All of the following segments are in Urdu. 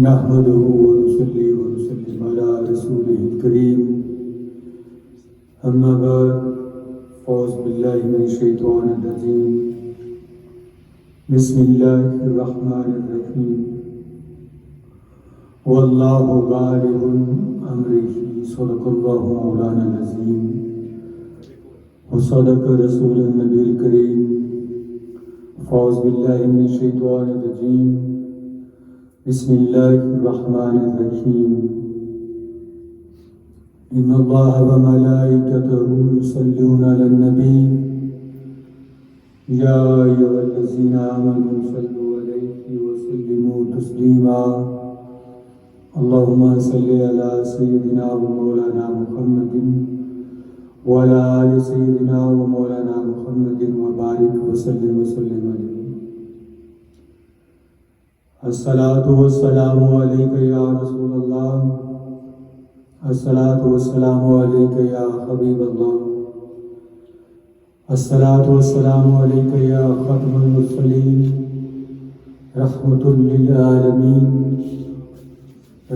نحمده ونصلي ونسلم على رسوله الكريم أما بعد فأعوذ بالله من الشيطان الرجيم بسم الله الرحمن الرحيم والله غالب أمره صدق الله مولانا العظيم وصدق رسول النبي الكريم فأعوذ بالله من الشيطان الرجيم بسم الله الرحمن الرحيم إن الله وملائكته يصلون على النبي يا أيها الذين آمنوا صلوا عليه وسلموا تسليما اللهم صل على سيدنا ومولانا محمد وعلى آل سيدنا ومولانا محمد وبارك وسلم عليه الصلاة والسلام عليك يا رسول الله الصلاة والسلام عليك يا حبيب الله الصلاة والسلام عليك يا ختم المرسلين رحمة للعالمين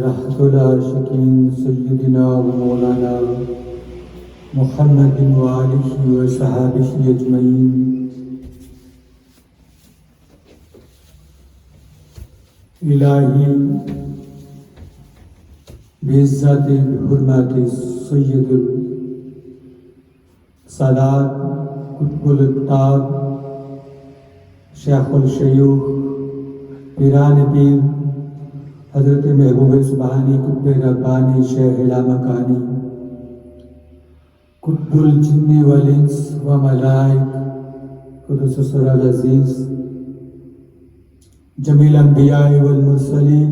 رحمة العاشقين سيدنا ومولانا محمد وآله وصحابه أجمعين الہی بعزت حرمت سید السادات قطب الاقطاب شیخ الشیوخ پیران پیر حضرت محبوب سبحانی قطب ربانی شیخ لامکانی قطب الجن والانس وملائک قدس سر العزیز جمیل الانبیاء والمرسلین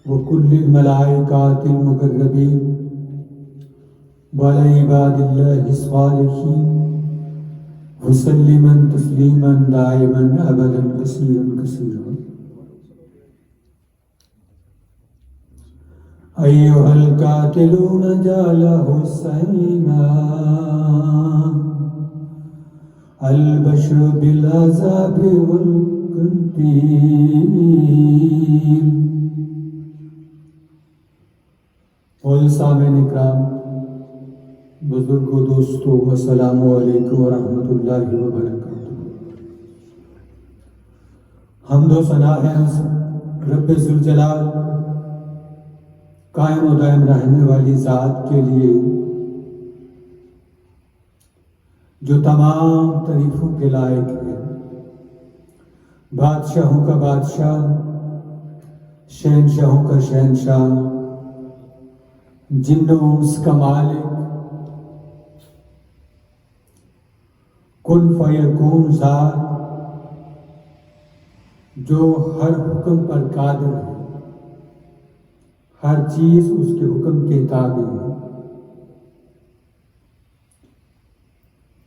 وکل الملائکات المقربین وعلی عباد اللہ الصالحین وسلما تسلیما دائما ابدا کثیرا کثیرا ایھا القاتلون جعل حسینا البشر بالعذاب والتنتیر اور سامعین اکرام بزرگوں دوستوں السلام علیکم ورحمۃ اللہ وبرکاتہ۔ حمد و ثنا ہے رب ذوالجلال قائم و دائم رہنے والی ذات کے لیے جو تمام تعریفوں کے لائق ہے، بادشاہوں کا بادشاہ، شہنشاہوں کا شہنشاہ، جن و انس کا مالک، کن فیکون ذات جو ہر حکم پر قادر ہے، ہر چیز اس کے حکم کے تابع ہے،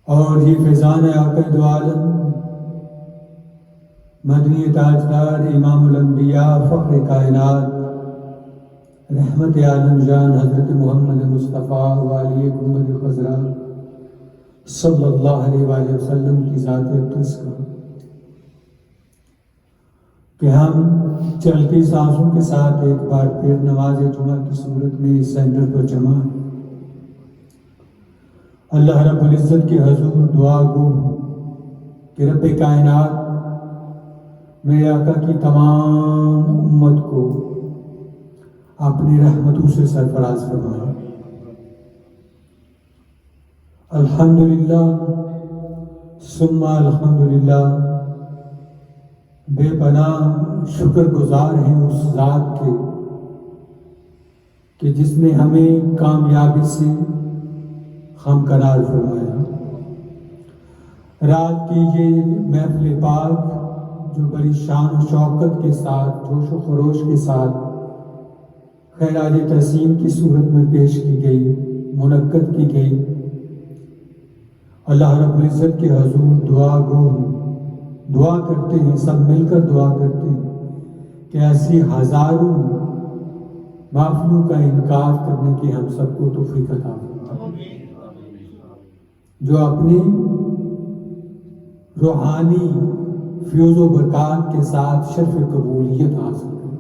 اور یہ فیضان آقا دو عالم مدنی تاجدار امام الانبیاء فخر کائنات رحمت عالم جان حضرت محمد مصطفیٰ والی گنبد خضرا صلی اللہ علیہ وآلہ وسلم کی ذات اقدس کا کہ ہم چلتی سانسوں کے ساتھ ایک بار پھر نماز جمعہ کی صورت میں اس سینٹر پر جمع ہیں۔ اللہ رب العزت کے حضور دعا گو کہ رب کائنات میرے آقا کی تمام امت کو اپنی رحمتوں سے سرفراز فرمائے۔ الحمدللہ ثم الحمدللہ، بے پناہ شکر گزار ہیں اس ذات کے کہ جس نے ہمیں کامیابی سے ہمکنار فرمایا۔ رات کی یہ محفل پاک جو بڑی شان و شوکت کے ساتھ، جوش و خروش کے ساتھ خراج تحسین کی صورت میں پیش کی گئی، منعقد کی گئی، اللہ رب العزت کے حضور دعا کرتے ہیں، سب مل کر دعا کرتے ہیں کہ ایسی ہزاروں محفلوں کا انعقاد کرنے کی ہم سب کو توفیق عطا فرمائے، جو اپنی روحانی فیوز و برکات کے ساتھ شرف قبولیت حاصل کریں۔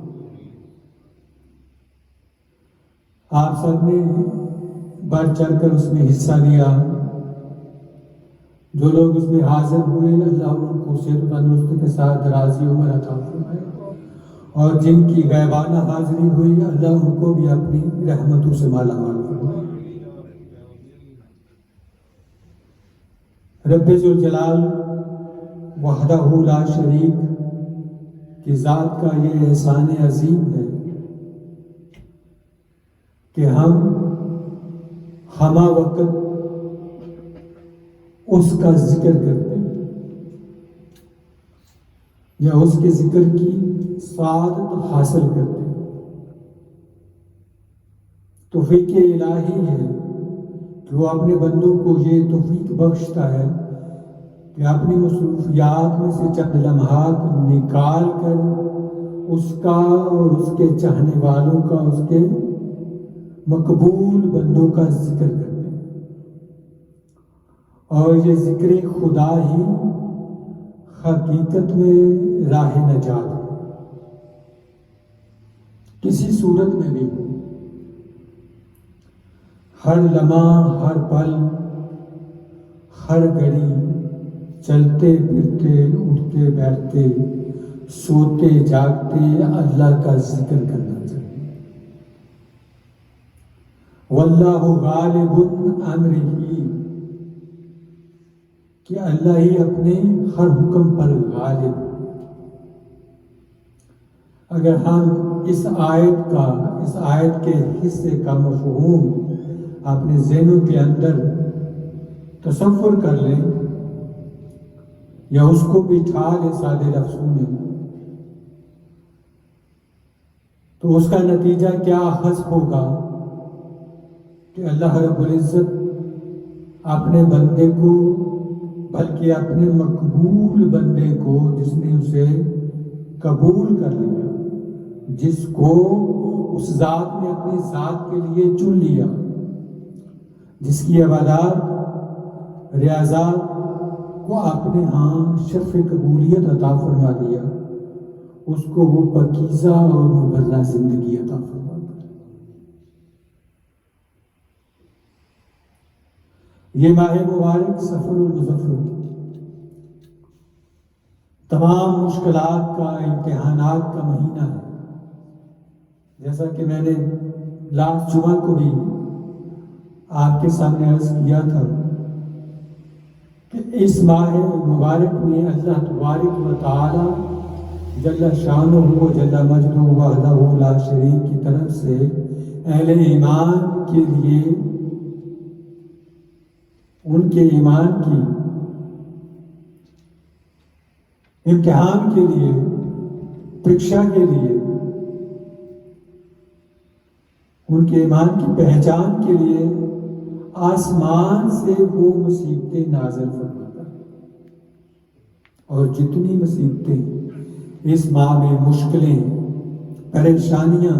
آپ سب نے بڑھ چڑھ کر اس میں حصہ لیا. جو لوگ اس میں حاضر ہوئے اللہ ان کو صحت و تندرستی کے ساتھ درازی عمر عطا فرمائے، اور جن کی غیبانہ حاضری ہوئی اللہ ان کو بھی اپنی رحمتوں سے مالا مال فرمائے. رب ذوالجلال وحدہ لا شریک کی ذات کا یہ احسان عظیم ہے کہ ہم ہمہ وقت اس کا ذکر کرتے ہیں یا اس کے ذکر کی سعادت حاصل کرتے ہیں. توفیق الہی ہے کہ وہ اپنے بندوں کو یہ توفیق بخشتا ہے کہ اپنی مصروفیات میں سے چند لمحات نکال کر اس کا اور اس کے چاہنے والوں کا، اس کے مقبول بندوں کا ذکر کرتے ہیں. اور یہ ذکر خدا ہی حقیقت میں راہ نجات ہے. کسی صورت میں بھی ہو، ہر لمحہ، ہر پل، ہر گھڑی، چلتے پھرتے، اٹھتے بیٹھتے، سوتے جاگتے اللہ کا ذکر کرنا چاہیے. واللہ غالب امرہ، کہ اللہ ہی اپنے ہر حکم پر غالب. اگر ہم اس آیت کے حصے کا مفہوم اپنے ذہنوں کے اندر تصور کر لیں یا اس کو بٹھا لیں سادے لفظوں میں، تو اس کا نتیجہ کیا اخذ ہوگا کہ اللہ رب العزت اپنے بندے کو، بلکہ اپنے مقبول بندے کو، جس نے اسے قبول کر لیا، جس کو اس ذات نے اپنی ذات کے لیے چن لیا، جس کی عبادات، ریاضات کو اپنے ہاں شرف قبولیت عطا فرما دیا، اس کو وہ پاکیزہ اور مبرہ زندگی عطا فرما دیا. یہ ماہ مبارک صفر المظفر تمام مشکلات کا، امتحانات کا مہینہ ہے. جیسا کہ میں نے لاسٹ جمعہ کو بھی آپ کے سامنے عرض کیا تھا کہ اس ماہ مبارک میں اللہ تبارک و تعالی جل شانہ و جل مجدہ وحدہ لا شریک کی طرف سے اہل ایمان کے لیے، ان کے ایمان کی امتحان کے لیے، پریکشا کے لیے، ان کے ایمان کی پہچان کے لیے آسمان سے وہ مصیبتیں نازل فرماتا ہے. اور جتنی مصیبتیں اس ماہ میں، مشکلیں، پریشانیاں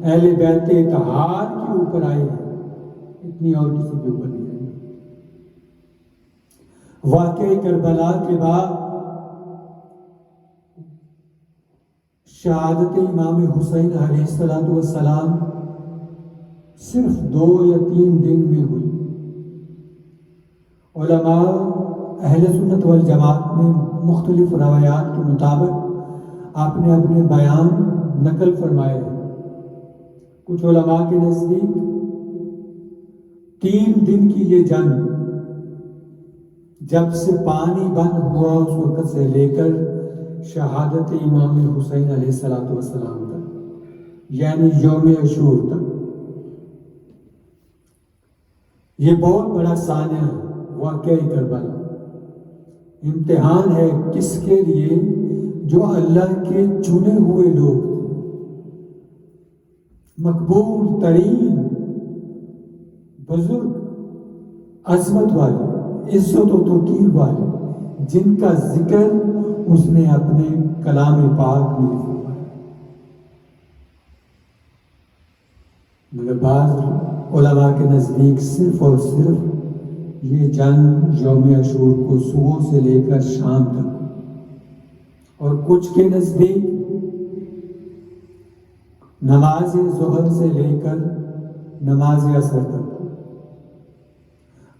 اہل بیت اطہار کے اوپر آئی ہیں، اتنی اور کسی کے اوپر نہیں آئی. واقعہ کربلا کے بعد شہادت امام حسین علیہ السلام صرف 2 یا 3 دن میں ہوئی. علماء اہل سنت والجماعت میں مختلف روایات کے مطابق اپنے اپنے بیان نقل فرمائے ہیں. کچھ علماء کے نزدیک 3 دن کی یہ جنگ، جب سے پانی بند ہوا اس وقت سے لے کر شہادت امام حسین علیہ السلام تک، یعنی یوم عاشور تک، یہ بہت بڑا سانحہ ہے. واقعہ کربلا امتحان ہے کس کے لیے؟ جو اللہ کے چنے ہوئے لوگ تھے، مقبول ترین، بزرگ، عظمت والے، عزت و توقیر والے، جن کا ذکر اس نے اپنے کلام پاک میں فرمایا. مگر بعض علماء کے نزدیک صرف اور صرف یہ جنگ یوم عاشور کو صبح سے لے کر شام تک، اور کچھ کے نزدیک نماز ظہر سے لے کر نماز اثر تک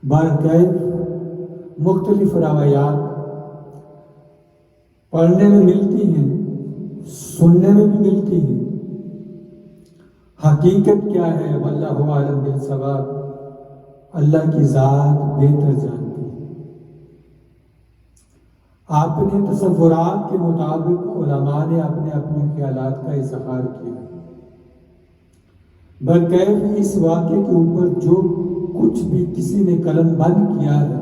برکیف مختلف روایات پڑھنے میں ملتی ہیں، سننے میں بھی ملتی ہیں۔ حقیقت کیا ہے واللہ عالم بالصواب، اللہ کی ذات بہتر جانتی ہے۔ اپنے تصورات کے مطابق علماء نے اپنے اپنے خیالات کا اظہار کیا۔ برکیف اس واقعے کے اوپر جو کچھ بھی کسی نے قلم بند کیا ہے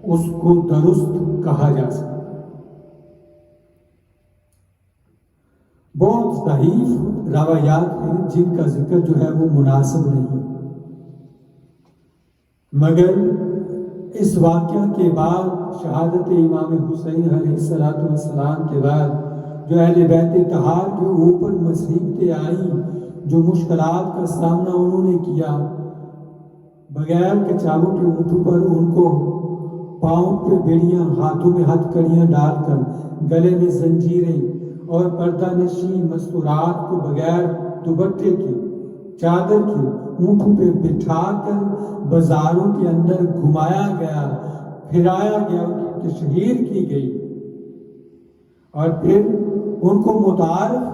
اس کو درست کہا جا سکتا ہے۔ بہت ضعیف روایات ہیں جن کا ذکر جو ہے وہ مناسب نہیں، مگر اس واقعہ کے بعد شہادت امام حسین علیہ السلام کے بعد جو اہل بیت طہار کے اوپر مصیبتیں آئیں، جو مشکلات کا سامنا انہوں نے کیا، بغیر کچاوٹ کے اونٹوں پر ان کو پاؤں پہ بیڑیاں، ہاتھوں میں ہتھ کڑیاں ڈال کر، گلے میں زنجیریں اور پردہ نشی مستورات کو بغیر دوپٹے کے، چادر کے اونٹوں پہ بٹھا کر بازاروں کے اندر گھمایا گیا، پھرایا گیا، ان کی تشہیر کی گئی، اور پھر ان کو متعارف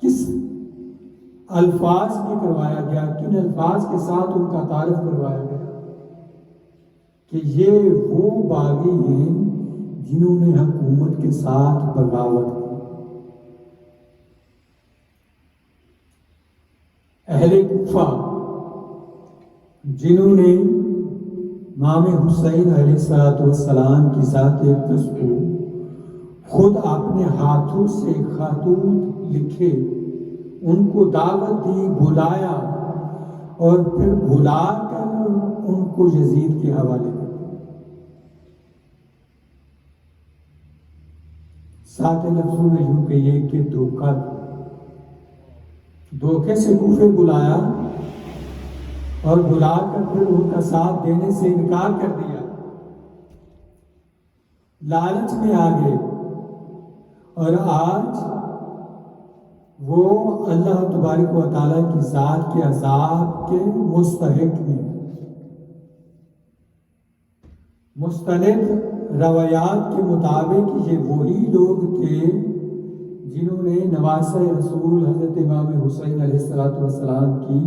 کس الفاظ میں کروایا گیا، کن الفاظ کے ساتھ ان کا تعارف کروایا گیا کہ یہ وہ باغی ہیں جنہوں نے حکومت کے ساتھ بغاوت کی۔ اہل کوفہ جنہوں نے امام حسین علیہ السلام کی ذات اقدس کو خود اپنے ہاتھوں سے خطوط لکھے، ان کو دعوت دی، بلایا، اور پھر بلا کر ان کو یزید کے حوالے کر دیا۔ سات لفظوں میں یوں کہیے کہ دھوکے سے کوفے بلایا اور بلا کر پھر ان کا ساتھ دینے سے انکار کر دیا، لالچ میں آ گئے، اور آج وہ اللہ تبارک و تعالیٰ کی ذات کے عذاب کے مستحق ہیں۔ مستند روایات کے مطابق یہ وہی لوگ تھے جنہوں نے نواسہ رسول حضرت امام حسین علیہ السلام کی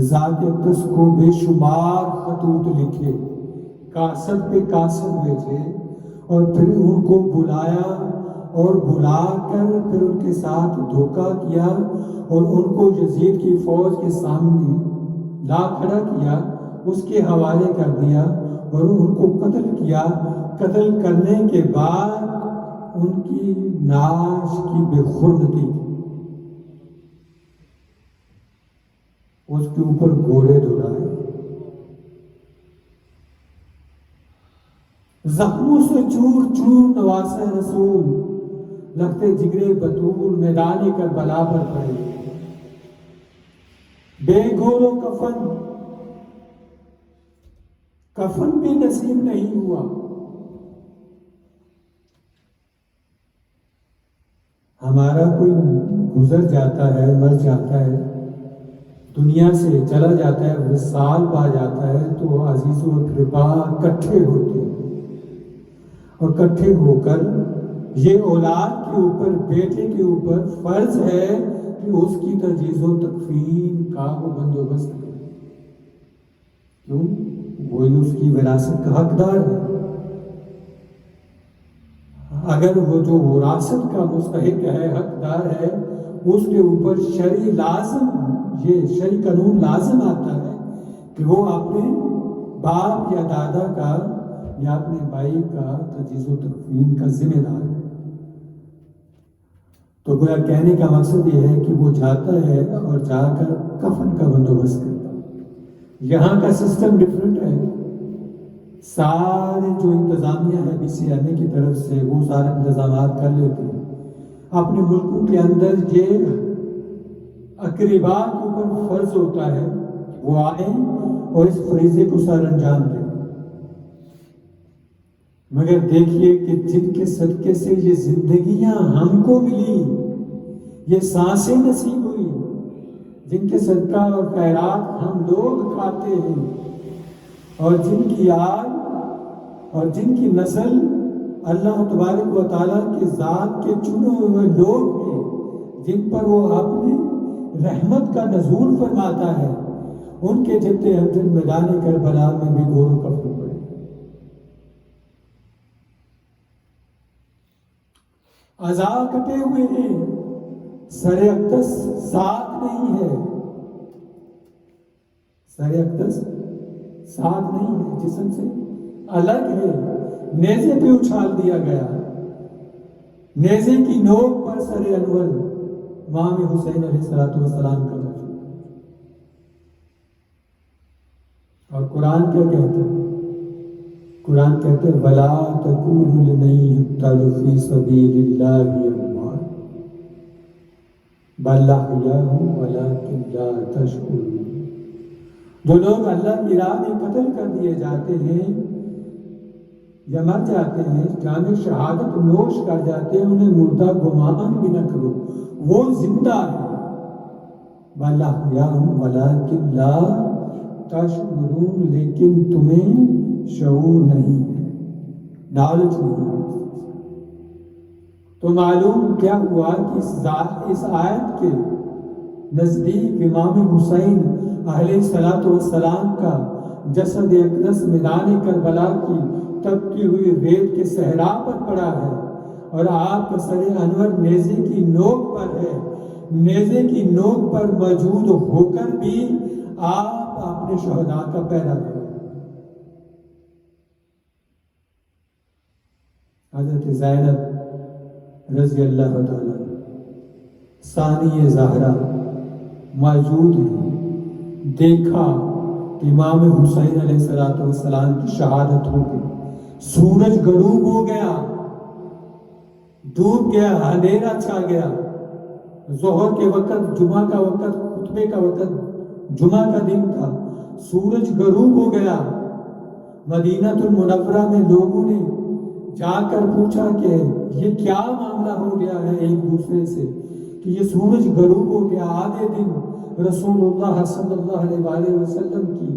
ذات اقدس کو بے شمار خطوط لکھے، کاسد پہ کاسد بھیجے، اور پھر ان کو بلایا اور بلا کر پھر ان کے ساتھ دھوکہ کیا، اور ان کو یزید کی فوج کے سامنے لا کھڑا کیا، اس کے حوالے کر دیا اور ان کو قتل کیا۔ قتل کرنے کے بعد ان کی نعش کی بے خرمتی، اس کے اوپر گھوڑے دوڑائے، زخموں سے چور چور نواسہ رسول، لگتے جگرے بطول میدان کربلا پر پڑے، بے گولو کفن بھی نصیب نہیں ہوا۔ ہمارا کوئی گزر جاتا ہے، مر جاتا ہے، دنیا سے چلا جاتا ہے، وصال پا جاتا ہے، تو عزیزوں اور اقربا اکٹھے ہوتے ہیں، اور اکٹھے ہو کر یہ اولاد کے اوپر، بیٹے کے اوپر فرض ہے کہ اس کی تجہیز و تکفین کا وہ بندوبست کرے، کیوں؟ وہی اس کی وراثت کا حقدار ہے۔ اگر وہ جو وراثت کا مستحق ہے، حقدار ہے، اس کے اوپر شرعی لازم، یہ شرعی قانون لازم آتا ہے کہ وہ اپنے باپ یا دادا کا یا اپنے بھائی کا تجہیز و تکفین کا ذمہ دار ہے۔ تو گویا کہنے کا مقصد یہ ہے کہ وہ جاتا ہے اور جا کر کفن کا بندوبست کرتا ہے۔ یہاں کا سسٹم ڈفرنٹ ہے، سارے جو انتظامیہ ہے BCMA کی طرف سے وہ سارے انتظامات کر لیتے ہیں۔ اپنے ملکوں کے اندر یہ اقربا کے اوپر فرض ہوتا ہے وہ آئیں اور اس فریضے کو سر انجام دیں، مگر دیکھیے کہ جن کے صدقے سے یہ زندگیاں ہم کو ملی، یہ سانسیں نصیب ہوئی، جن کے صدقہ اور خیرات ہم لوگ کھاتے ہیں، اور جن کی آل اور جن کی نسل اللہ تبارک و تعالیٰ کے ذات کے چنے ہوئے لوگ ہیں، جن پر وہ اپنی رحمت کا نزول فرماتا ہے، ان کے جتنے ہمدرد میدان کربلا میں بھی گور و کفن پڑے۔ اعضاء کٹے ہوئے ہیں، سر اقدس ساتھ نہیں ہے، سر اقدس ساتھ نہیں ہے، جسم سے الگ ہے، نیزے پہ اچھال دیا گیا، نیزے کی نوک پر سر انور امام حسین علیہ السلام کا موجود ہے۔ اور قرآن کیا کہتا ہے؟ قرآن کہتے ہیں وَلَا تَقُولُوا لِمَن يُقْتَلُ فِي سَبِيلِ اللَّهِ أَمْوَاتٌ بَلْ أَحْيَاءٌ وَلَٰكِن لَّا تَشْعُرُونَ۔ جو لوگ اللہ کی راہ میں قتل کر دیے جاتے ہیں یا مر جاتے ہیں، جان شہادت نوش کر جاتے ہیں، انہیں مردہ گمان بھی نہ کرو، وہ زندہ ہے۔ بَلْ أَحْيَاءٌ وَلَٰكِن لَّا تَشْعُرُونَ، لیکن تمہیں شعور نہیں ہے، نالج نہیں ہے۔ تو معلوم کیا ہوا کہ اس آیت کے نزدیک امام حسین علیہ السلام کا جسد اقدس میدان کربلا کی تپتی ہوئی ریت کے صحرا پر پڑا ہے، اور آپ کا سر انور نیزے کی نوک پر ہے۔ نیزے کی نوک پر موجود ہو کر بھی آپ اپنے شہداء کا پیرا کریں۔ حضرت زینب رضی اللہ تعالیٰ ثانی زہرا موجود ہیں، دیکھا کہ امام حسین علیہ السلام کی شہادت ہو گئی، سورج غروب ہو گیا، ڈوب گیا، اندھیرا چھا گیا، ظہر کے وقت، جمعہ کا وقت، خطبے کا وقت، جمعہ کا دن تھا، سورج غروب ہو گیا۔ مدینہ المنورہ میں لوگوں نے جا کر پوچھا کہ یہ کیا معاملہ ہو گیا ہے ایک دوسرے سے کہ یہ سورج غروب ہو گیا۔ آدھے دن رسول اللہ صلی اللہ علیہ وسلم کی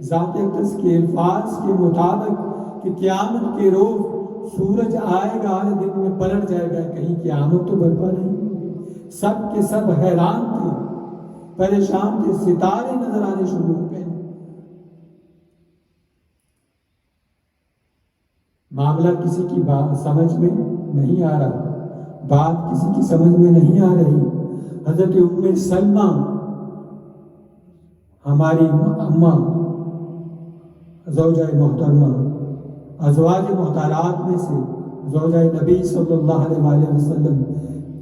ذات اقدس کے الفاظ کے مطابق کہ قیامت کے روز سورج آئے گا، آدھے دن میں پلٹ جائے گا، کہیں قیامت تو برپا نہیں۔ سب کے سب حیران تھے، پریشان تھے، ستارے نظر آنے شروع ہو گئے۔ معاملہ کسی کی بات سمجھ میں نہیں آ رہا، بات کسی کی سمجھ میں نہیں آ رہی۔ حضرت ام سلمہ ہماری اماں، زوجہ محترمہ، ازواج محترمات میں سے، زوجہ نبی صلی اللہ علیہ وسلم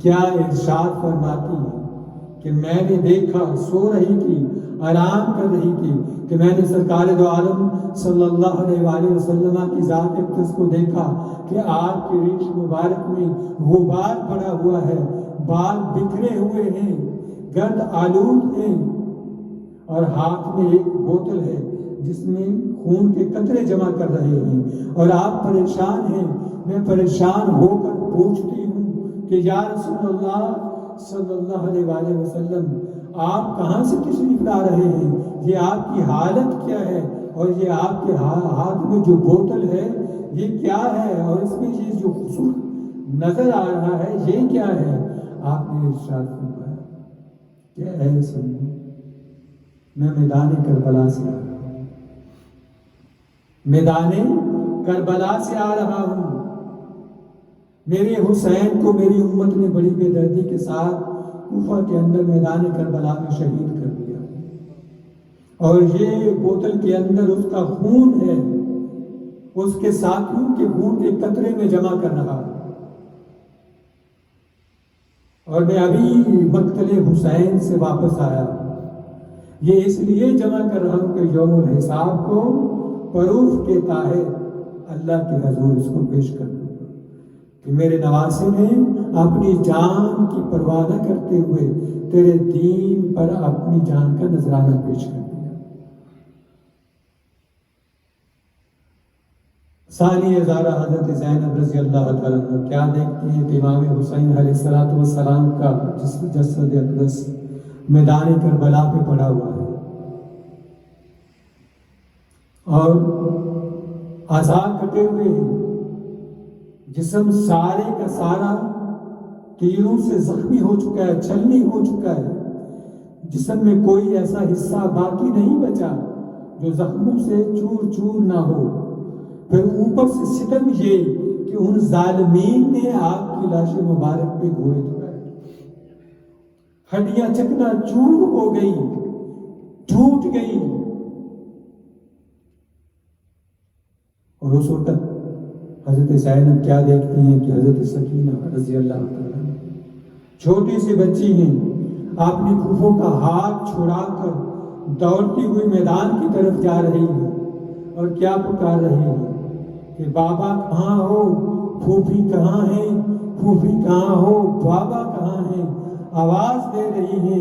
کیا ارشاد فرماتی ہے کہ میں نے دیکھا، سو رہی تھی، آرام کر رہی تھی، کہ میں نے سرکار دو عالم صلی اللہ علیہ وسلم کی ذات اقدس کو دیکھا کہ آپ کی ریش مبارک میں غبار پڑا ہوا ہے، بال بکھرے ہوئے ہیں، گرد آلود ہیں، اور ہاتھ میں ایک بوتل ہے جس میں خون کے قطرے جمع کر رہے ہیں، اور آپ پریشان ہیں۔ میں پریشان ہو کر پوچھتی ہوں کہ یا رسول اللہ صلی اللہ علیہ وسلم، آپ کہاں سے تشریف لا رہے ہیں؟ یہ آپ کی حالت کیا ہے؟ اور یہ آپ کے ہاتھ میں جو بوتل ہے یہ کیا ہے؟ اور اس میں یہ جو خصوص نظر آ رہا ہے یہ کیا ہے؟ آپ نے ارشاد فرمایا کہ اے سنو، میں میدان کربلا سے آ رہا ہوں، میدان کربلا سے آ رہا ہوں۔ میرے حسین کو میری امت نے بڑی بے دردی کے ساتھ کوفہ کے اندر میدان کربلا میں شہید کر دیا، اور یہ بوتل کے اندر اس کا خون ہے، اس کے ساتھیوں کے خون کے قطرے میں جمع کر رہا ہوں، اور میں ابھی مقتل حسین سے واپس آیا ہوں۔ یہ اس لیے جمع کر رہا ہوں کہ یوم الحساب کو پروف کے تحت اللہ کے حضور اس کو پیش کر دوں کہ میرے نواسے نے اپنی جان کی پرواہ نہ کرتے ہوئے تیرے دین پر اپنی جان کا نذرانہ پیش کر دیا۔ ثانی ہزارہ حضرت زینب رضی اللہ تعالیٰ عنہ کیا دیکھتی ہیں کہ امام حسین علیہ السلام کا جسد اقدس میدان کربلا پہ پڑا ہوا ہے، اور اعضاء کٹے ہوئے ہیں، جسم سارے کا سارا تیروں سے زخمی ہو چکا ہے، چھلنی ہو چکا ہے، جسم میں کوئی ایسا حصہ باقی نہیں بچا جو زخموں سے چور چور نہ ہو۔ پھر اوپر سے ستم یہ کہ ان ظالمین نے آپ کی لاش مبارک پہ گھوڑے دوڑائے، ہڈیاں چکنا چور ہو گئی، ٹوٹ گئی۔ اور اس وقت حضرت زینب کیا دیکھتی ہیں کہ حضرت سکینہ رضی اللہ تعالیٰ چھوٹی سی بچی ہیں، اپنی پھوپھو کا ہاتھ چھڑا کر دوڑتی ہوئی میدان کی طرف جا رہی ہے، اور کیا پکار رہی ہے کہ بابا کہاں ہو، پھوپھی کہاں ہے، پھوپھی کہاں ہو، بابا کہاں ہے۔ آواز دے رہی ہے،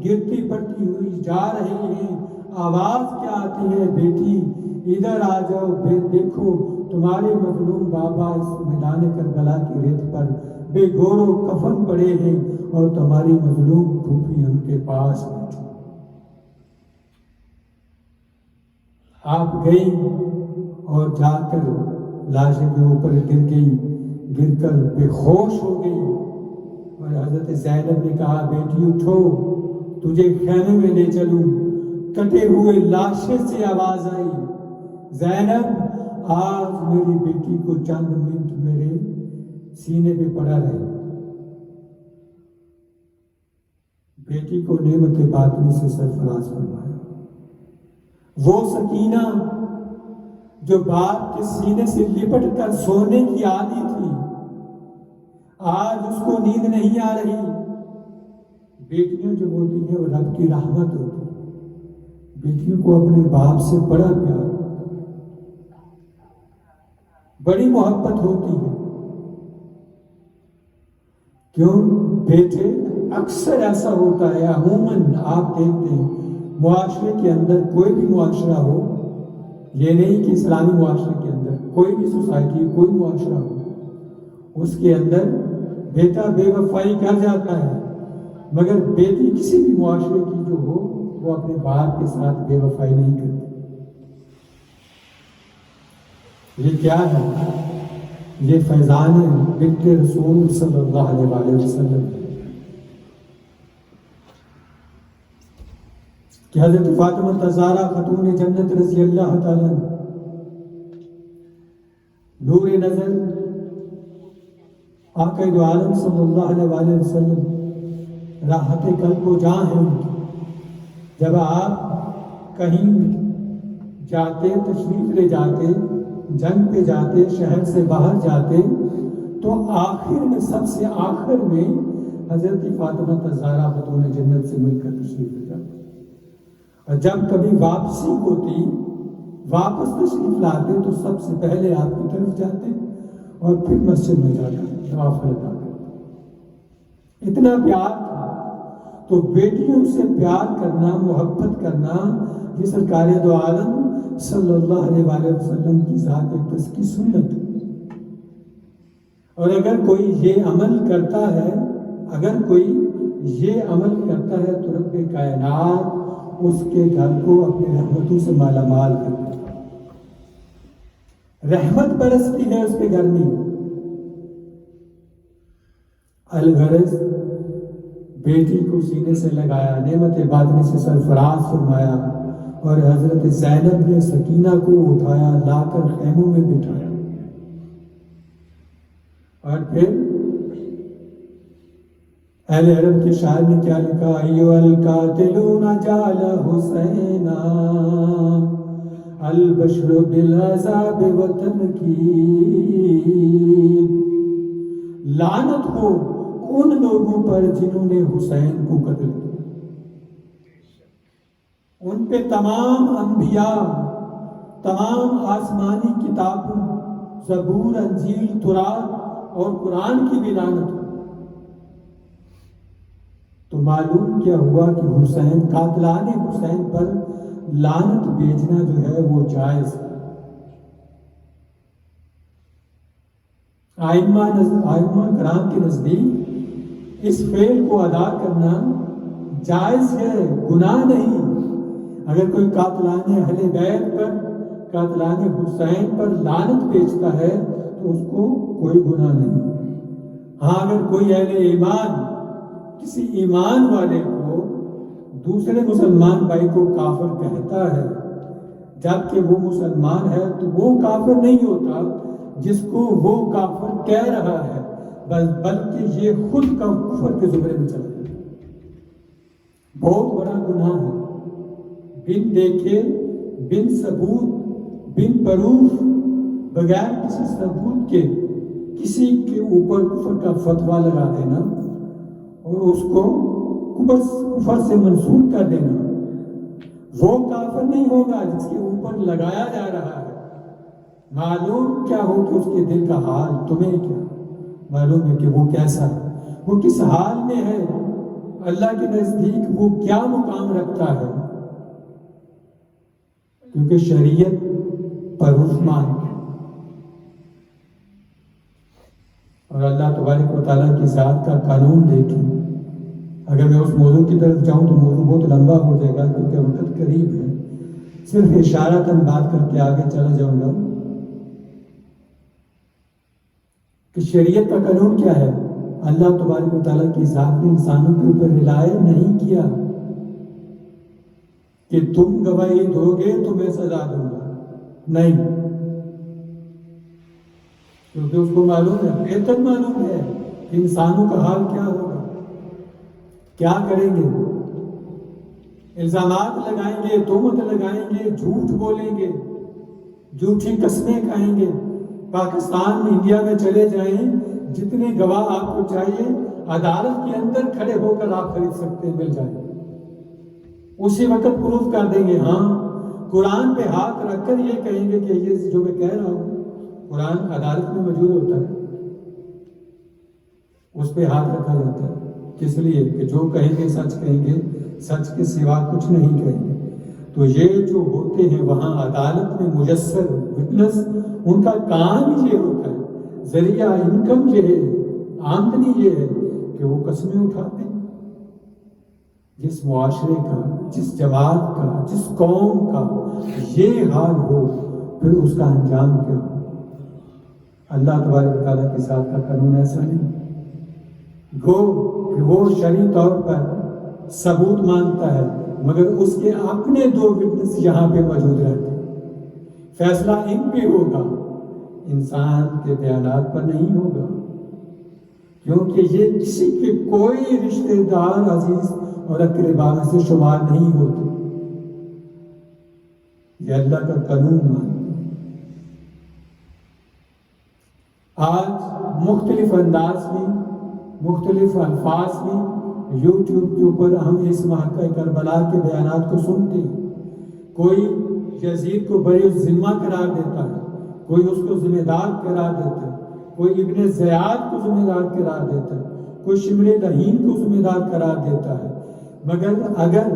گرتی پڑتی ہوئی جا رہی ہے، آواز کیا آتی ہے، بیٹی ادھر آ جاؤ، دیکھو تمہارے مظلوم بابا اس میدان کربلا کی ریت پر بے گور و کفن پڑے ہیں، اور تمہاری مظلوم پھوپھی ان کے پاس بیٹھی۔ آپ گئی اور جا کر لاش کے اوپر گر گئی، گر کر بے ہوش ہو گئی، اور حضرت زینب نے کہا بیٹی اٹھو، تجھے خیمے میں لے چلوں۔ کٹے ہوئے لاشیں سے آواز آئی، زینب آج میری بیٹی کو چند منٹ میرے سینے پہ پڑا رہے۔ بیٹی کو نعمت باطنی سے سرفراز فرمایا۔ وہ سکینہ جو باپ کے سینے سے لپٹ کر سونے کی عادی تھی، آج اس کو نیند نہیں آ رہی۔ بیٹیاں جو ہوتی ہیں وہ رب کی رحمت ہوتی ہے، بیٹیوں کو اپنے باپ سے بڑا پیار، بڑی محبت ہوتی ہے۔ کیوں؟ بیٹے اکثر ایسا ہوتا ہے، عموماً آپ دیکھتے ہیں معاشرے کے اندر، کوئی بھی معاشرہ ہو، یہ نہیں کہ اسلامی معاشرے کے اندر، کوئی بھی سوسائٹی، کوئی معاشرہ ہو، اس کے اندر بیٹا بے وفائی کر جاتا ہے، مگر بیٹی کسی بھی معاشرے کی جو ہو وہ اپنے باپ کے ساتھ بے وفائی نہیں کرتی۔ یہ کیا ہے؟ یہ فیضان بنت رسول صلی اللہ علیہ وسلم کہ حضرت فاطمہ الزہرا خاتون جنت رضی اللہ تعالیٰ نور نظر آقا دو عالم صلی اللہ علیہ وسلم راحت قلب و جاں ہیں۔ جب آپ کہیں جاتے، تشریف لے جاتے، جنگ پہ جاتے، شہر سے باہر جاتے، تو آخر میں، سب سے آخر میں حضرت فاطمہ الزہرا خاتون جنت سے مل کر تشریف لے جاتے، اور جب کبھی واپسی ہوتی، واپس تشریف لاتے، تو سب سے پہلے آپ کی طرف جاتے اور پھر مسجد میں جا کر نوافل ادا کرتے۔ اتنا پیار تھا۔ تو بیٹیوں سے پیار کرنا، محبت کرنا، یہ سرکار دو عالم صلی اللہ علیہ وسلم کی ذات اقدس کی سنت ہے۔ اور اگر کوئی یہ عمل کرتا ہے، اگر کوئی یہ عمل کرتا ہے تو رب کائنات اس کے گھر کو اپنی رحمتوں سے مالا مال کر دیتا ہے، رحمت برستی ہے اس کے گھر میں۔ الغرض بیٹی کو سینے سے لگایا، نعمت باطنی سے سرفراز فرمایا، اور حضرت زینب نے سکینہ کو اٹھایا، لا کر خیموں میں بٹھایا، اور پھر اہل عرب کے شاعر نے کیا لکھا، ایو القاتلون جعل حسینا البشر بالعذاب وطن کی، لعنت ہو ان لوگوں پر جنہوں نے حسین کو قتل کیا۔ ان پہ تمام انبیاء، تمام آسمانی کتابوں، زبور، انجیل، تورات اور قرآن کی بھی لعنت ہو۔ تو معلوم کیا ہوا کہ حسین، قاتلان حسین پر لعنت بھیجنا جو ہے وہ جائز ہے۔ آئمہ کرام کے نزدیک اس فعل کو ادا کرنا جائز ہے، گناہ نہیں۔ اگر کوئی قاتلان اہل بیت پر، قاتلان حسین پر لعنت بیچتا ہے تو اس کو کوئی گناہ نہیں۔ ہاں اگر کوئی اہل ایمان کسی ایمان والے کو دوسرے مسلمان بھائی کو کافر کہتا ہے جبکہ وہ مسلمان ہے تو وہ کافر نہیں ہوتا جس کو وہ کافر کہہ رہا ہے، بلکہ یہ خود کا کفر کے زمرے میں چلا جاتا ہے۔ بہت بڑا گناہ ہے، بن دیکھے، بن ثبوت، بن پروف، بغیر کسی ثبوت کے کسی کے اوپر کفر کا فتویٰ لگا دینا اور اس کو کفر سے منسوب کر دینا، وہ کافر نہیں ہوگا جس کے اوپر لگایا جا رہا ہے۔ معلوم کیا ہو کہ اس کے دل کا حال، تمہیں کیا معلوم ہے کہ وہ کیسا ہے، وہ کس حال میں ہے، اللہ کے نزدیک وہ کیا مقام رکھتا ہے، کیونکہ شریعت پروف مانگتی ہے۔ اور اللہ تبارک و تعالیٰ کی ذات کا قانون دیکھیں۔ اگر میں اس موضوع کی طرف جاؤں تو موضوع بہت لمبا ہو جائے گا کیونکہ وقت قریب ہے، صرف اشارتاً بات کر کے آگے چلا جاؤں گا کہ شریعت کا قانون کیا ہے۔ اللہ تبارک و تعالیٰ کی ذات نے انسانوں کے اوپر رلائے نہیں کیا کہ تم گواہی دو گے تو میں سزا دوں گا، نہیں، کیونکہ اس کو معلوم ہے، بہتر معلوم ہے کہ انسانوں کا حال کیا ہوگا، کیا کریں گے، الزامات لگائیں گے، تہمت لگائیں گے، جھوٹ بولیں گے، جھوٹی قسمیں کھائیں گے۔ پاکستان میں، انڈیا میں چلے جائیں، جتنے گواہ آپ کو چاہیے عدالت کے اندر کھڑے ہو کر آپ خرید سکتے ہیں، مل جائیں گے، اسی وقت پروف کر دیں گے۔ ہاں، قرآن پہ ہاتھ رکھ کر یہ کہیں گے کہ یہ جو میں کہہ رہا ہوں قرآن عدالت میں موجود ہوتا ہے، اس پہ ہاتھ رکھا جاتا ہے، کس لیے کہ جو کہیں گے سچ کہیں گے، سچ کے سوا کچھ نہیں کہیں گے۔ تو یہ جو ہوتے ہیں وہاں عدالت میں مجسر وٹنس، ان کا کام یہ ہوتا ہے، ذریعہ انکم یہ ہے، آمدنی یہ ہے کہ وہ قسمیں اٹھاتے ہیں۔ جس معاشرے کا، جس جماعت کا، جس قوم کا یہ حال ہو، پھر اس کا انجام کیا ہو؟ اللہ تبارک و تعالیٰ کے ساتھ کا قانون ایسا نہیں گو کہ وہ شرعی طور پر ثبوت مانگتا ہے مگر اس کے اپنے دو وٹنس یہاں پہ موجود رہتے ہیں، فیصلہ ان پہ ہوگا، انسان کے بیانات پر نہیں ہوگا، کیونکہ یہ کسی کے کوئی رشتہ دار، عزیز اور اقربا میں سے شمار نہیں ہوتے، یہ اللہ کا قانون مانتے ہیں۔ آج مختلف انداز میں، مختلف الفاظ میں یوٹیوب کے اوپر ہم اس محقہ کربلا کے بیانات کو سنتے ہیں۔ کوئی یزید کو بری الذمہ قرار دیتا ہے، کوئی اس کو ذمہ دار قرار دیتا ہے، کوئی ابن زیاد کو ذمہ دار قرار دیتا ہے، کوئی شمر لعین کو ذمہ دار قرار دیتا ہے۔ مگر اگر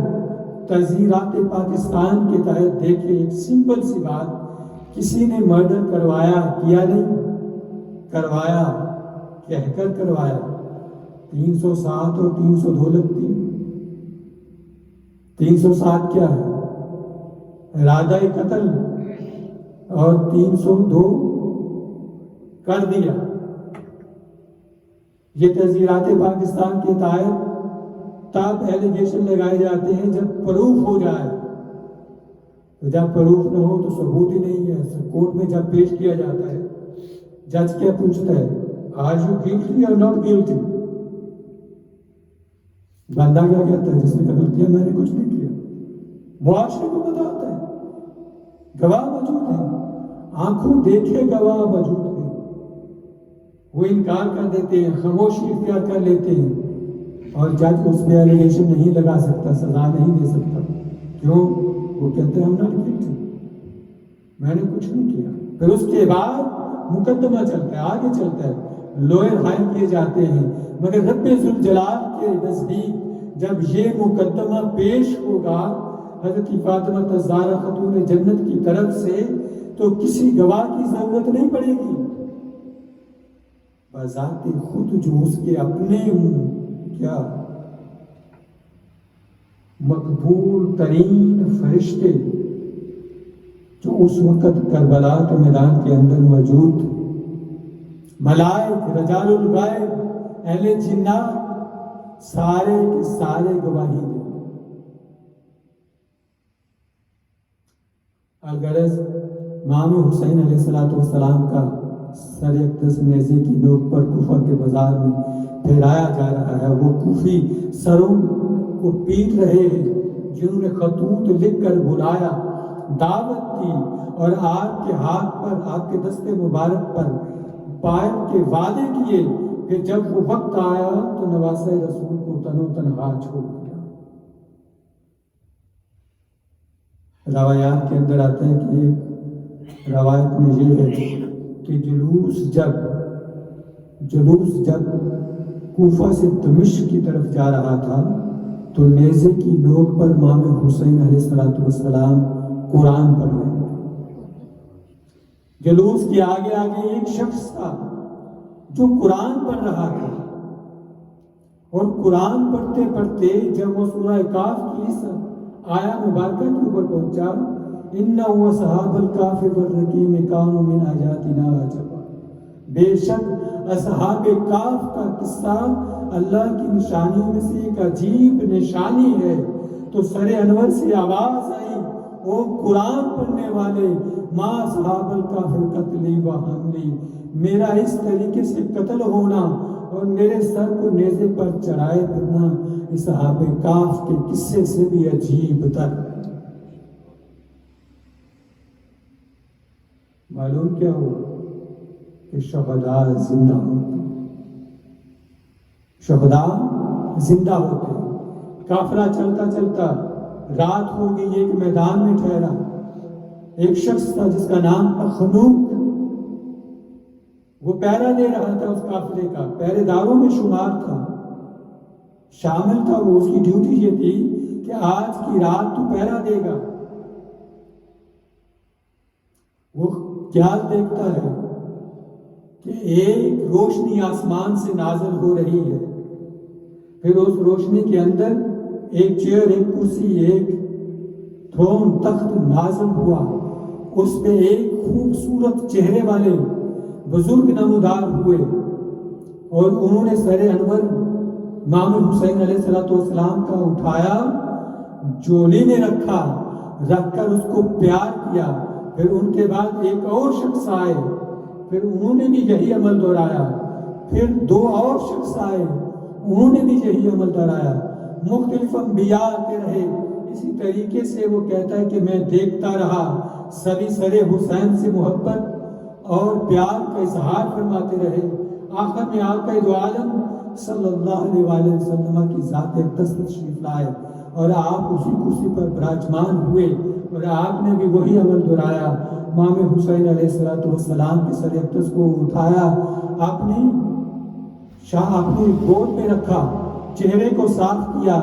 تذیرات پاکستان کے تحت دیکھیں، ایک سمپل سی بات، کسی نے مرڈر کروایا، کیا نہیں کروایا، کہہ کر کروایا، 307 اور 302 لگتی ہے۔ 307 کیا ہے؟ ارادہ قتل، اور 302 کر دیا۔ یہ تذیرات پاکستان کے تحت تب ایلیگیشن لگائے جاتے ہیں جب پروف ہو جائے، تو جب پروف نہ ہو تو ثبوت ہی نہیں ہے۔ کورٹ میں جب پیش کیا جاتا ہے، جج کیا پوچھتا ہے؟ آر یو گلٹی اور ناٹ گلٹی؟ بندہ کیا کہتا ہے؟ جس نے قتل کیا میں نے کچھ نہیں کیا۔ معاشرے کو پتہ ہوتا ہے، گواہ موجود ہیں، آنکھوں دیکھے گواہ موجود ہیں، وہ انکار کر دیتے ہیں، خاموشی اختیار کر لیتے ہیں، اور جج اس پہ ایلیگیشن نہیں لگا سکتا، سزا نہیں دے سکتا۔ کیوں؟ وہ کہتے ہیں ہم ناٹ گلٹی، میں نے کچھ نہیں کیا۔ پھر اس کے بعد مقدمہ چلتا ہے، آگے چلتا ہے، لوئر ہائر کیے جاتے ہیں۔ مگر رب ذوالجلال کے نزدیک جب یہ مقدمہ پیش ہوگا حضرت فاطمہ الزہرا خاتون جنت کی طرف سے، تو کسی گواہ کی ضرورت نہیں پڑے گی، بذات خود جو اس کے اپنے کیا مقبول ترین فرشتے جو اس وقت کربلا کے میدان کے اندر موجود تھے، ملائک، رجال الغیب، اہل جنات، سارے کے سارے گواہی دیں۔ الغرض امام حسین علیہ السلام کا سر اقدس نیزے کی نوک پر کوفہ کے بازار میں پھیرایا جا رہا ہے۔ وہ کوفی سروں کو پیٹ رہے ہیں جنہوں نے خطوط لکھ کر بلایا، دعوت دی اور آپ کے ہاتھ پر، آپ کے دست مبارک پر بیعت کے وعدے کیے کہ جب وہ وقت آیا تو نواسہ رسول کو تنو تنہا چھوڑ دیا۔ روایات کے اندر آتا ہے کہ ایک روایت میں یہ ہے کہ جلوس جب کوفہ سے دمشق کی طرف جا رہا تھا تو نیزے کی نوک پر امام حسین علیہ السلام قرآن پڑھ رہے تھے۔ جلوس کے آگے آگے ایک شخص تھا جو قرآن پڑھ رہا تھا، اور قرآن پڑھتے پڑھتے جب وہ سورہ کاف کی اس آیا مبارکہ کے اوپر پہنچا، اِنَّهُ وَأَصْحَابُ الْكَهْفِ وَالرَّقِيمِ كَانُوا مِنْ آيَاتِنَا عَجَبًا، بے شک اصحاب کاف کا قصہ اللہ کی نشانیوں میں سے ایک عجیب نشانی ہے۔ تو سر انور سے آواز آئی، او قرآن پڑھنے والے، ما اصحاب الکهف قتلی و حملی، میرا اس طریقے سے قتل ہونا اور میرے سر کو نیزے پر چڑھائے پھرنا اصحاب کاف کے قصے سے بھی عجیب تر۔ معلوم کیا ہوا کہ شہداء زندہ ہوتے، شہداء زندہ ہوتے۔ قافلہ چلتا چلتا رات ہو گئی، ایک میدان میں ٹھہرا۔ ایک شخص تھا جس کا نام تھا خنوق، وہ پہرا دے رہا تھا، اس قافلے کا پہرے داروں میں شمار تھا، شامل تھا وہ۔ اس کی ڈیوٹی یہ تھی کہ آج کی رات تو پہرا دے گا۔ وہ کیا دیکھتا ہے کہ ایک روشنی آسمان سے نازل ہو رہی ہے، پھر اس روشنی کے اندر ایک چیئر، ایک کرسی، ایک تھرون، تخت نازل ہوا۔ اس پہ ایک خوبصورت چہرے والے بزرگ نمودار ہوئے، اور انہوں نے سر انور امام حسین علیہ السلام کا اٹھایا، جولی میں رکھا، رکھ کر اس کو پیار کیا۔ پھر ان کے بعد ایک اور شخص آئے، پھر انہوں نے بھی یہی عمل دہرایا۔ پھر دو اور شخص آئے، انہوں نے بھی یہی عمل دہرایا۔ مختلف انبیاء آتے رہے۔ اسی طریقے سے وہ کہتا ہے کہ میں دیکھتا رہا، سبھی سر حسین سے محبت اور پیار کا اظہار فرماتے رہے۔ آخر میں آقا دو عالم صلی اللہ علیہ وآلہ وسلم کی ذات اقدس تشریف لائے، اور آپ اسی کرسی پر براجمان ہوئے، اور آپ نے بھی وہی عمل دہرایا۔ امام حسین علیہ السلام کی سر اقدس کو اٹھایا، اپنی گود میں رکھا، چہرے کو صاف کیا،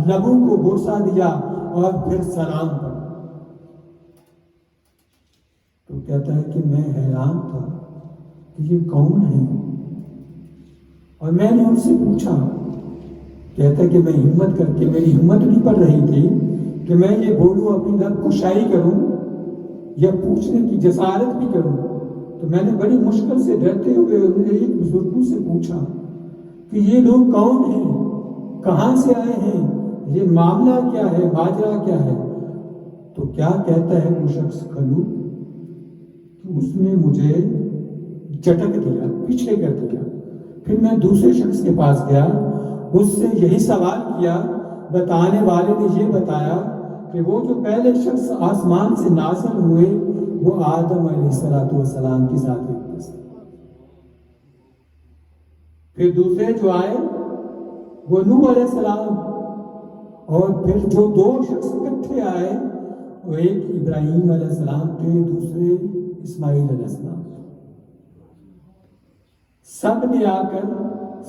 لبوں کو بوسہ دیا، اور پھر سلام پڑھا۔ تو کہتا ہے کہ میں حیران تھا کہ یہ کون ہے، اور میں نے ان سے پوچھا۔ کہتا ہے کہ میں ہمت کر کے، میری ہمت نہیں پڑ رہی تھی کہ میں یہ بولوں، اپنی لب کشائی کروں یا پوچھنے کی جسارت بھی کروں۔ تو میں نے بڑی مشکل سے ڈرتے ہوئے ایک بزرگوں سے پوچھا کہ یہ لوگ کون ہیں، کہاں سے آئے ہیں، یہ معاملہ کیا ہے، ماجرا کیا ہے؟ تو کیا کہتا ہے وہ شخص خلوق کہ اس نے مجھے جھٹک دیا، پیچھے کر دیا۔ پھر میں دوسرے شخص کے پاس گیا، اس سے یہی سوال کیا۔ بتانے والے نے یہ بتایا کہ وہ جو پہلے شخص آسمان سے نازل ہوئے وہ آدم علیہ السلام کی ذات اقدس ہے۔ پھر دوسرے جو آئے وہ نوح علیہ السلام، اور پھر جو دو شخص اکٹھے آئے وہ ایک ابراہیم علیہ السلام تھے، دوسرے اسماعیل علیہ السلام۔ سب نے آ کر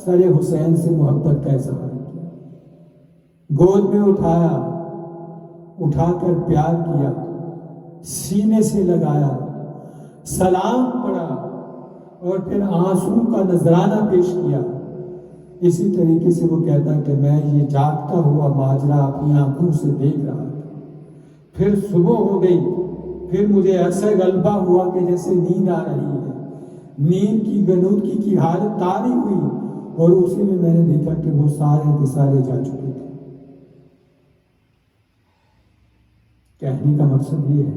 سر حسین سے محبت کا اظہار کیا، گود میں اٹھایا، اٹھا کر پیار کیا، سینے سے لگایا، سلام پڑھا، اور پھر آنسو کا نذرانہ پیش کیا۔ اسی طریقے سے وہ کہتا ہے کہ میں یہ جاگتا ہوا ماجرا اپنی آنکھوں سے دیکھ رہا تھا، پھر صبح ہو گئی، پھر مجھے ایسا غلبہ ہوا کہ جیسے نیند آ رہی ہے، نیند کی غنودگی کی حالت طاری ہوئی، اور اسی میں نے دیکھا کہ وہ سارے کے سارے جا چکے تھے۔ کہنے کا مقصد یہ ہے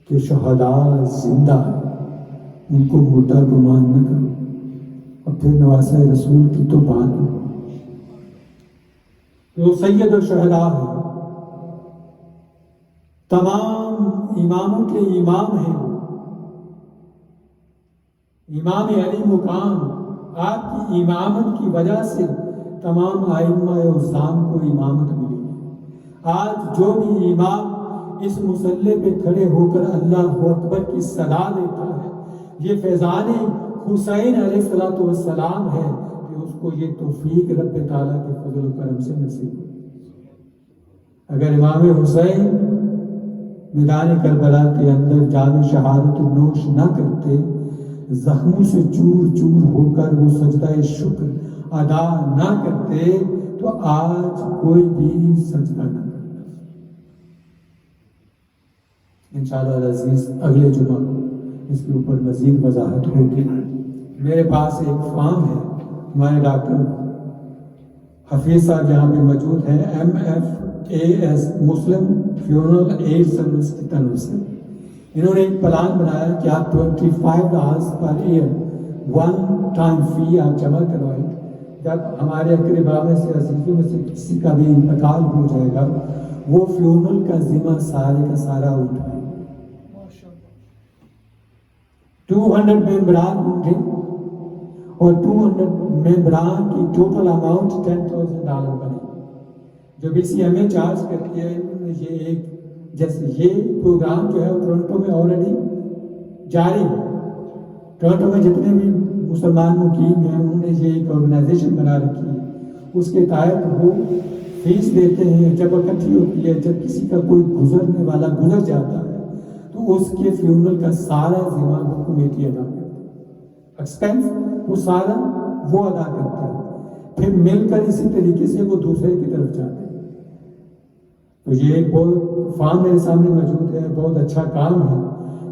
کہ شہداء زندہ ہیں، ان کو مردہ گمان نہ کرو۔ اور پھر نواسہ رسول کی تو بات ہے، وہ سید الشہداء ہے، تمام اماموں کے امام ہیں، امام علی مقام، آپ کی امامت کی وجہ سے تمام ائمہ اعظام کو امامت ملی ہے۔ آج جو بھی امام اس مصلی پہ کھڑے ہو کر اللہ اکبر کی صدا دیتا ہے، یہ فیضان حسین علیہ السلام ہے کہ اس کو یہ توفیق رب تعالیٰ کے فضل و کرم سے نصیب ہو۔ اگر امام حسین میدان کربلا کے اندر جام شہادت نوش نہ کرتے، زخموں سے چور چور ہو کر وہ سجدہ شکر ادا نہ کرتے، تو آج کوئی بھی سجدہ نہ کرتا۔ انشاءاللہ العزیز اگلے جمعہ اس کے اوپر مزید وضاحت ہوگی۔ میرے پاس ایک فارم ہے، ہمارے ڈاکٹر حفیظ صاحب یہاں پہ موجود ہیں، MFAS مسلم فیونرل ایڈ سروس کی طرف سے۔ انہوں نے ایک پلان بنایا کہ آپ 25 آورس پر ایئر ون ٹائم فی آپ جمع کروائیں، جب ہمارے اقربا میں سے عزیزوں میں سے کسی کا بھی انتقال ہو جائے گا، وہ فیونرل کا ذمہ سارے کا سارا اٹھائے۔ 200 ممبران ہوں گے، اور 200 ممبران کی ٹوٹل اماؤنٹ $10,000 بنے۔ جو BCMA چارج کرتی ہے، یہ ایک جیسے یہ پروگرام جو ہے ٹورنٹو میں آلریڈی جاری ہے۔ ٹورنٹو میں جتنے بھی مسلمان مقیم ہیں، انہوں نے یہ ایک آرگنائزیشن بنا رکھی ہے، اس کے تحت وہ فیس دیتے ہیں۔ جب اکٹھی ہوتی ہے، جب کسی کا کوئی گزرنے والا گزر جاتا ہے، تو اس کے فیونرل کا سارا ذمہ وہ کمیٹی ادا کرتی ہے، ایکسپینس وہ سارا وہ ادا کرتا ہے، پھر مل کر اسی طریقے سے وہ دوسرے کی طرف جاتے ہیں۔ تو یہ ایک بہت فارم میرے سامنے موجود ہے، بہت اچھا کام ہے۔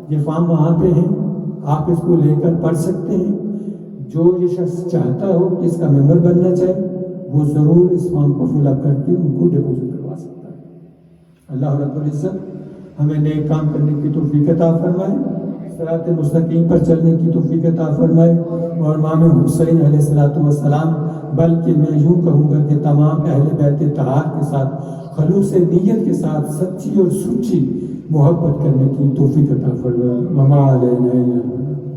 یہ فارم وہاں پہ ہیں، آپ اس کو لے کر پڑھ سکتے ہیں۔ جو یہ شخص چاہتا ہو کہ اس کا ممبر بننا چاہے، وہ ضرور اس فارم کو فل اپ کر کے ان کو ڈپوزٹ کروا سکتا ہے۔ اللہ رب العزت ہمیں نیک کام کرنے کی توفیق عطا فرمائے، صراط مستقیم پر چلنے کی توفیق عطا فرمائے، اور امام حسین علیہ السلام بلکہ میں یوں کہوں گا کہ تمام اہل بیت طاہر کے ساتھ خلوص نیت کے ساتھ سچی اور سچی محبت کرنے کی توفیق عطا فرمائے۔ وما علینا الا البلاغ۔